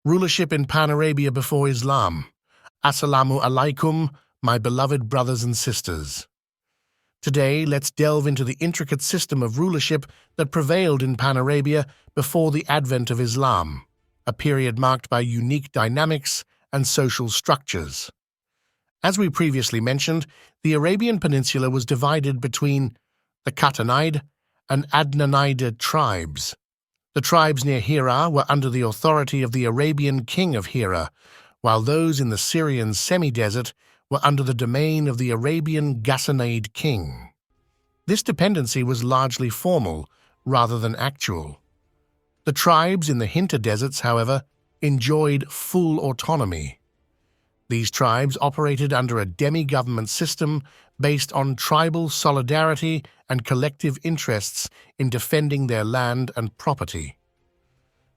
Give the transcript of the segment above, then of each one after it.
Rulership in Pan-Arabia before Islam. Assalamu Alaikum, my beloved brothers and sisters. Today, let's delve into the intricate system of rulership that prevailed in Pan-Arabia before the advent of Islam, a period marked by unique dynamics and social structures. As we previously mentioned, the Arabian Peninsula was divided between the Qattanide and Adnanide tribes. The tribes near Hira were under the authority of the Arabian king of Hira, while those in the Syrian semi-desert were under the domain of the Arabian Ghassanid king. This dependency was largely formal rather than actual. The tribes in the Hinta deserts, however, enjoyed full autonomy. These tribes operated under a demi-government system based on tribal solidarity and collective interests in defending their land and property.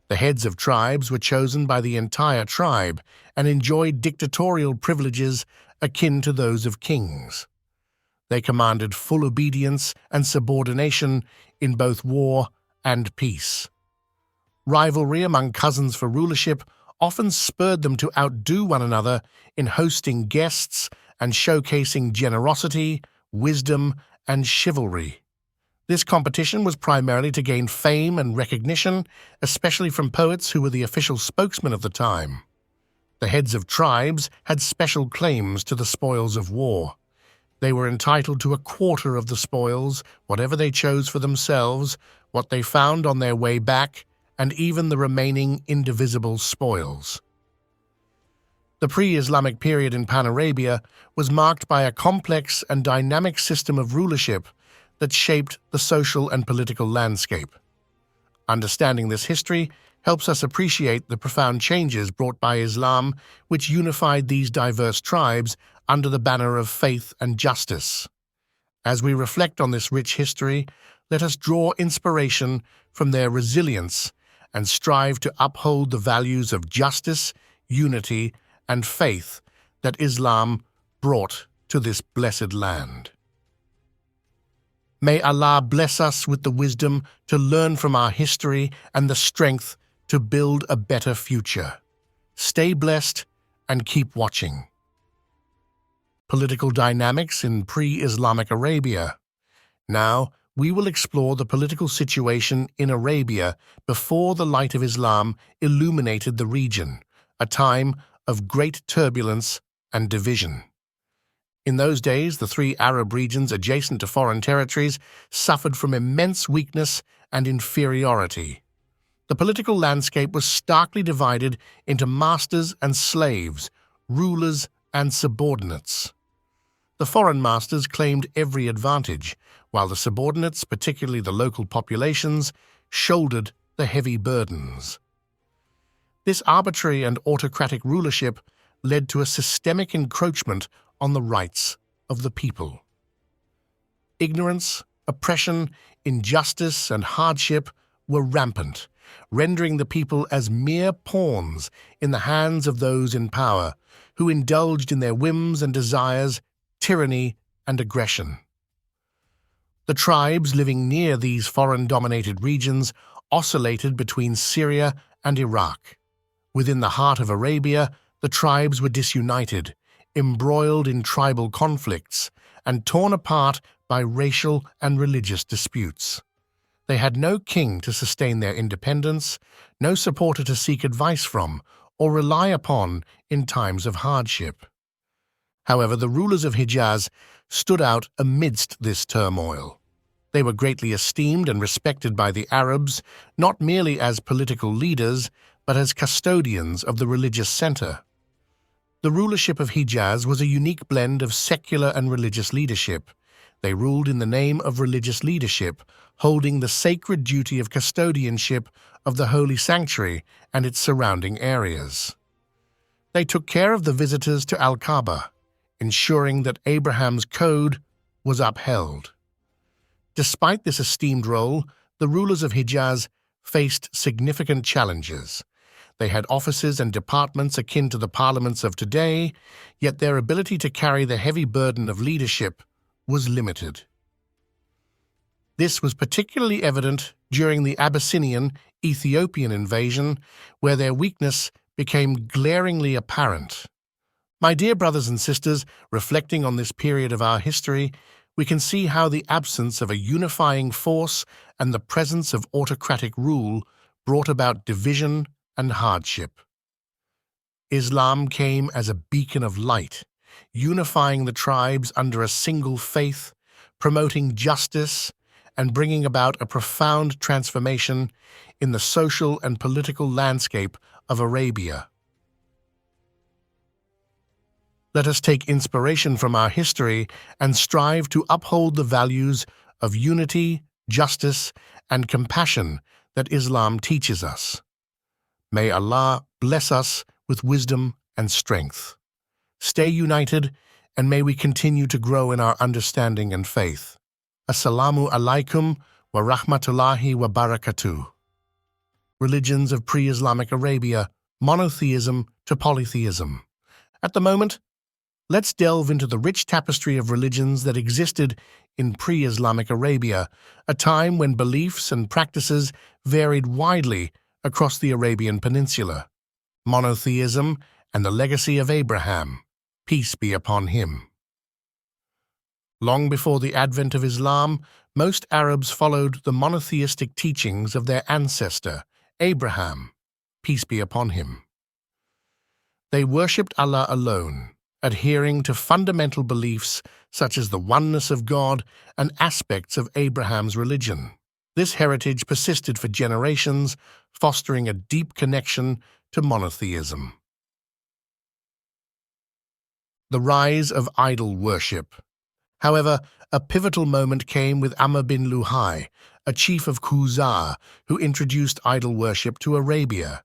The heads of tribes were chosen by the entire tribe and enjoyed dictatorial privileges akin to those of kings. They commanded full obedience and subordination in both war and peace. Rivalry among cousins for rulership often spurred them to outdo one another in hosting guests and showcasing generosity, wisdom, and chivalry. This competition was primarily to gain fame and recognition, especially from poets who were the official spokesmen of the time. The heads of tribes had special claims to the spoils of war. They were entitled to a quarter of the spoils, whatever they chose for themselves, what they found on their way back, and even the remaining indivisible spoils. The pre-Islamic period in Pan-Arabia was marked by a complex and dynamic system of rulership that shaped the social and political landscape. Understanding this history helps us appreciate the profound changes brought by Islam, which unified these diverse tribes under the banner of faith and justice. As we reflect on this rich history, let us draw inspiration from their resilience and strive to uphold the values of justice, unity, and faith that Islam brought to this blessed land. May Allah bless us with the wisdom to learn from our history and the strength to build a better future. Stay blessed and keep watching. Political dynamics in pre-Islamic Arabia. Now, we will explore the political situation in Arabia before the light of Islam illuminated the region, a time of great turbulence and division. In those days, the three Arab regions adjacent to foreign territories suffered from immense weakness and inferiority. The political landscape was starkly divided into masters and slaves, rulers and subordinates. The foreign masters claimed every advantage, while the subordinates, particularly the local populations, shouldered the heavy burdens. This arbitrary and autocratic rulership led to a systemic encroachment on the rights of the people. Ignorance, oppression, injustice, and hardship were rampant, rendering the people as mere pawns in the hands of those in power, who indulged in their whims and desires, tyranny, and aggression. The tribes living near these foreign-dominated regions oscillated between Syria and Iraq. Within the heart of Arabia, the tribes were disunited, embroiled in tribal conflicts, and torn apart by racial and religious disputes. They had no king to sustain their independence, no supporter to seek advice from or rely upon in times of hardship. However, the rulers of Hijaz stood out amidst this turmoil. They were greatly esteemed and respected by the Arabs, not merely as political leaders, but as custodians of the religious center. The rulership of Hijaz was a unique blend of secular and religious leadership. They ruled in the name of religious leadership, holding the sacred duty of custodianship of the holy sanctuary and its surrounding areas. They took care of the visitors to Al-Kaaba, ensuring that Abraham's code was upheld. Despite this esteemed role, the rulers of Hijaz faced significant challenges. They had offices and departments akin to the parliaments of today, yet their ability to carry the heavy burden of leadership was limited. This was particularly evident during the Abyssinian Ethiopian invasion, where their weakness became glaringly apparent. My dear brothers and sisters, reflecting on this period of our history, we can see how the absence of a unifying force and the presence of autocratic rule brought about division and hardship. Islam came as a beacon of light, unifying the tribes under a single faith, promoting justice, and bringing about a profound transformation in the social and political landscape of Arabia. Let us take inspiration from our history and strive to uphold the values of unity, justice, and compassion that Islam teaches us. May Allah bless us with wisdom and strength. Stay united, and may we continue to grow in our understanding and faith. Assalamu Alaikum wa rahmatullahi wa barakatuh. Religions of Pre-Islamic Arabia, monotheism to polytheism. At the moment, let's delve into the rich tapestry of religions that existed in pre-Islamic Arabia, a time when beliefs and practices varied widely across the Arabian Peninsula. Monotheism and the legacy of Abraham, peace be upon him. Long before the advent of Islam, most Arabs followed the monotheistic teachings of their ancestor, Abraham, peace be upon him. They worshipped Allah alone, adhering to fundamental beliefs such as the oneness of God and aspects of Abraham's religion. This heritage persisted for generations, fostering a deep connection to monotheism. The rise of idol worship. However, a pivotal moment came with Amr bin Luhai, a chief of Khuzā, who introduced idol worship to Arabia.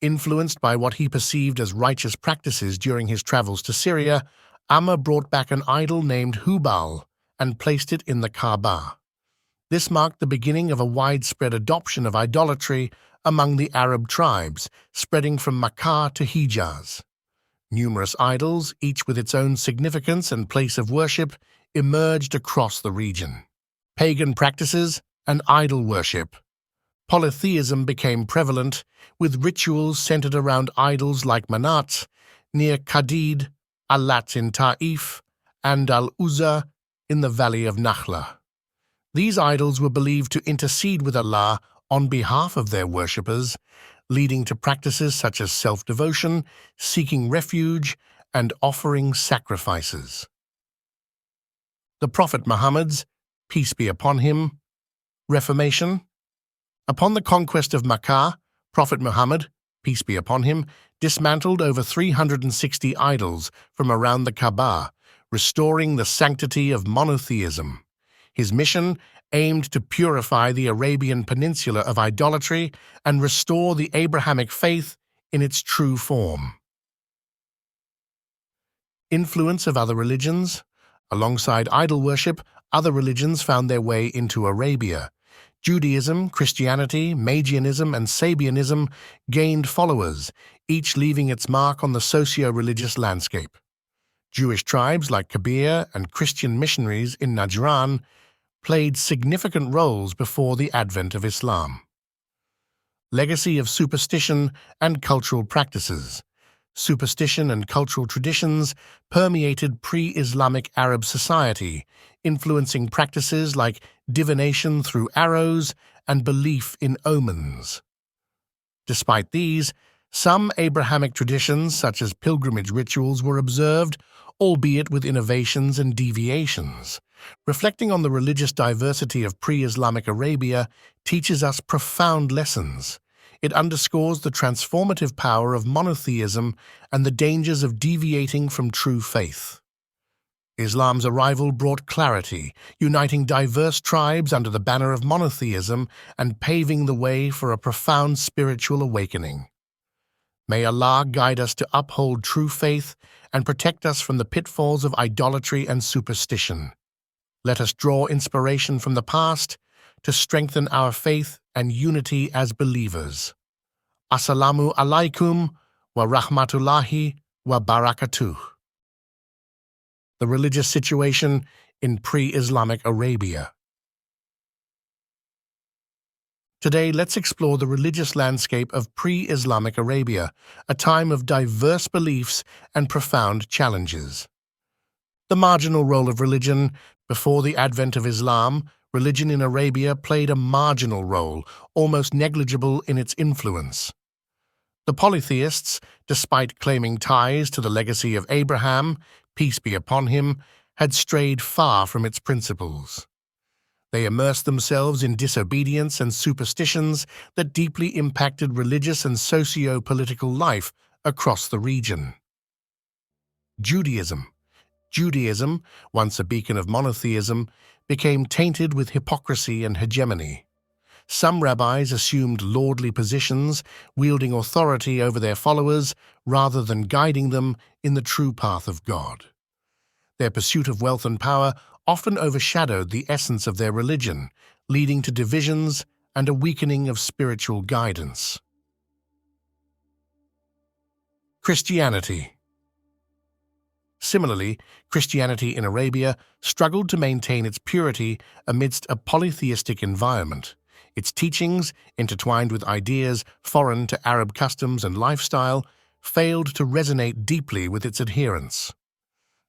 Influenced by what he perceived as righteous practices during his travels to Syria, Amr brought back an idol named Hubal and placed it in the Kaaba. This marked the beginning of a widespread adoption of idolatry among the Arab tribes, spreading from Makkah to Hijaz. Numerous idols, each with its own significance and place of worship, emerged across the region. Pagan practices and idol worship. Polytheism became prevalent, with rituals centered around idols like Manat near Qadid, Al-Lat in Ta'if, and Al-Uzza in the valley of Nakhla. These idols were believed to intercede with Allah on behalf of their worshippers, leading to practices such as self-devotion, seeking refuge, and offering sacrifices. The Prophet Muhammad's, peace be upon him, Reformation. Upon the conquest of Makkah, Prophet Muhammad, peace be upon him, dismantled over 360 idols from around the Kaaba, restoring the sanctity of monotheism. His mission aimed to purify the Arabian Peninsula of idolatry and restore the Abrahamic faith in its true form. Influence of other religions. Alongside idol worship, other religions found their way into Arabia. Judaism, Christianity, Magianism, and Sabianism gained followers, each leaving its mark on the socio-religious landscape. Jewish tribes like Kabir and Christian missionaries in Najran played significant roles before the advent of Islam. Legacy of superstition and cultural practices. Superstition and cultural traditions permeated pre-Islamic Arab society, influencing practices like divination through arrows and belief in omens. Despite these, some Abrahamic traditions, such as pilgrimage rituals, were observed, albeit with innovations and deviations. Reflecting on the religious diversity of pre-Islamic Arabia teaches us profound lessons. It underscores the transformative power of monotheism and the dangers of deviating from true faith. Islam's arrival brought clarity, uniting diverse tribes under the banner of monotheism and paving the way for a profound spiritual awakening. May Allah guide us to uphold true faith and protect us from the pitfalls of idolatry and superstition. Let us draw inspiration from the past to strengthen our faith and unity as believers. Assalamu Alaikum wa rahmatullahi wa barakatuh. The religious situation in pre-Islamic Arabia. Today, let's explore the religious landscape of pre-Islamic Arabia, a time of diverse beliefs and profound challenges. The marginal role of religion. Before the advent of Islam, religion in Arabia played a marginal role, almost negligible in its influence. The polytheists, despite claiming ties to the legacy of Abraham, peace be upon him, had strayed far from its principles. They immersed themselves in disobedience and superstitions that deeply impacted religious and socio-political life across the region. Judaism. Judaism, once a beacon of monotheism, became tainted with hypocrisy and hegemony. Some rabbis assumed lordly positions, wielding authority over their followers rather than guiding them in the true path of God. Their pursuit of wealth and power often overshadowed the essence of their religion, leading to divisions and a weakening of spiritual guidance. Christianity. Similarly, Christianity in Arabia struggled to maintain its purity amidst a polytheistic environment. Its teachings, intertwined with ideas foreign to Arab customs and lifestyle, failed to resonate deeply with its adherents.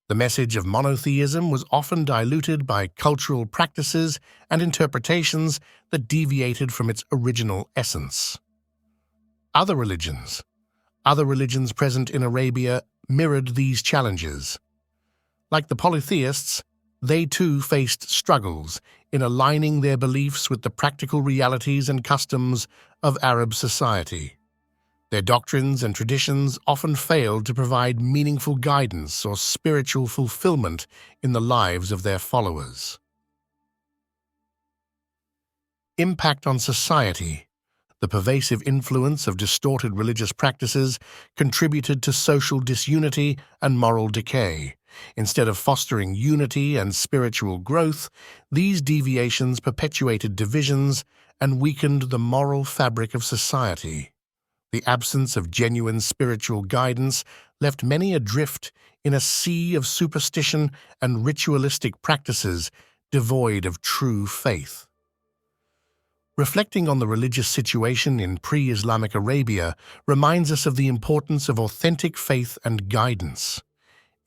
The message of monotheism was often diluted by cultural practices and interpretations that deviated from its original essence. Other religions present in Arabia mirrored these challenges. Like the polytheists, they too faced struggles in aligning their beliefs with the practical realities and customs of Arab society. Their doctrines and traditions often failed to provide meaningful guidance or spiritual fulfillment in the lives of their followers. Impact on society. The pervasive influence of distorted religious practices contributed to social disunity and moral decay. Instead of fostering unity and spiritual growth, these deviations perpetuated divisions and weakened the moral fabric of society. The absence of genuine spiritual guidance left many adrift in a sea of superstition and ritualistic practices devoid of true faith. Reflecting on the religious situation in pre-Islamic Arabia reminds us of the importance of authentic faith and guidance.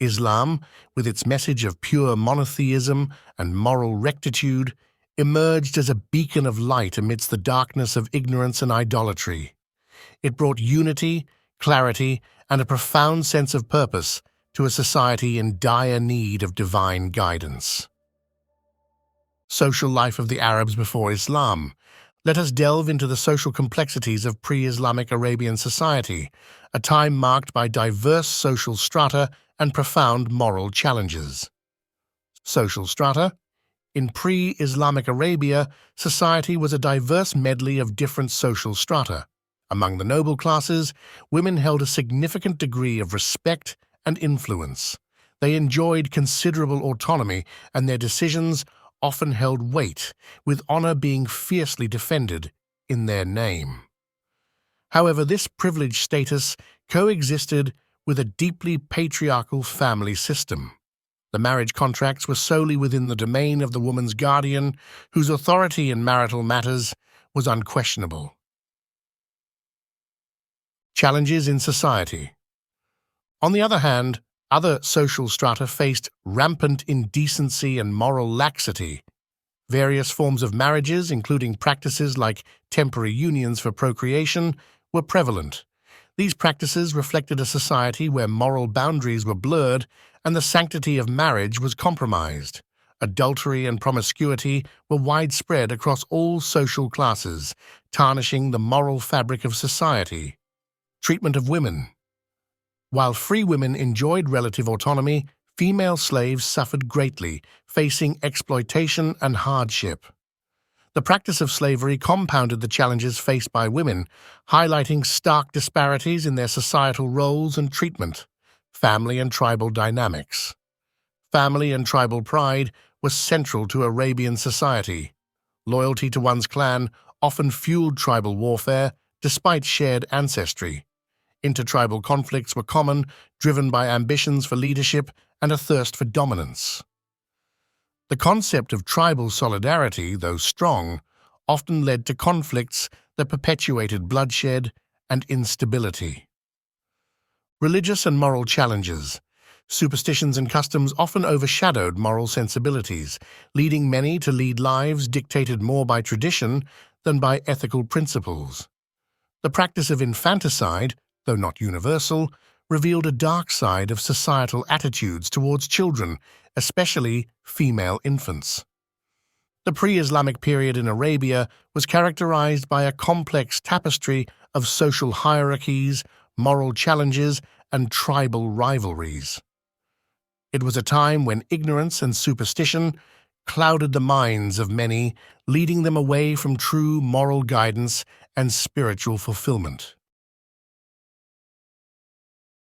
Islam, with its message of pure monotheism and moral rectitude, emerged as a beacon of light amidst the darkness of ignorance and idolatry. It brought unity, clarity, and a profound sense of purpose to a society in dire need of divine guidance. Social life of the Arabs before Islam. Let us delve into the social complexities of pre-Islamic Arabian society, a time marked by diverse social strata and profound moral challenges. Social strata. In pre-Islamic Arabia, society was a diverse medley of different social strata. Among the noble classes, women held a significant degree of respect and influence. They enjoyed considerable autonomy, and their decisions often held weight, with honor being fiercely defended in their name. However, this privileged status coexisted with a deeply patriarchal family system. The marriage contracts were solely within the domain of the woman's guardian, whose authority in marital matters was unquestionable. Challenges in society. On the other hand, other social strata faced rampant indecency and moral laxity. Various forms of marriages, including practices like temporary unions for procreation, were prevalent. These practices reflected a society where moral boundaries were blurred and the sanctity of marriage was compromised. Adultery and promiscuity were widespread across all social classes, tarnishing the moral fabric of society. Treatment of women. While free women enjoyed relative autonomy, female slaves suffered greatly, facing exploitation and hardship. The practice of slavery compounded the challenges faced by women, highlighting stark disparities in their societal roles and treatment. Family and tribal dynamics. Family and tribal pride was central to Arabian society. Loyalty to one's clan often fueled tribal warfare despite shared ancestry. Intertribal conflicts were common, driven by ambitions for leadership and a thirst for dominance. The concept of tribal solidarity, though strong, often led to conflicts that perpetuated bloodshed and instability. Religious and moral challenges. Superstitions and customs often overshadowed moral sensibilities, leading many to lead lives dictated more by tradition than by ethical principles. The practice of infanticide, though not universal, revealed a dark side of societal attitudes towards children, especially female infants. The pre-Islamic period in Arabia was characterized by a complex tapestry of social hierarchies, moral challenges, and tribal rivalries. It was a time when ignorance and superstition clouded the minds of many, leading them away from true moral guidance and spiritual fulfillment.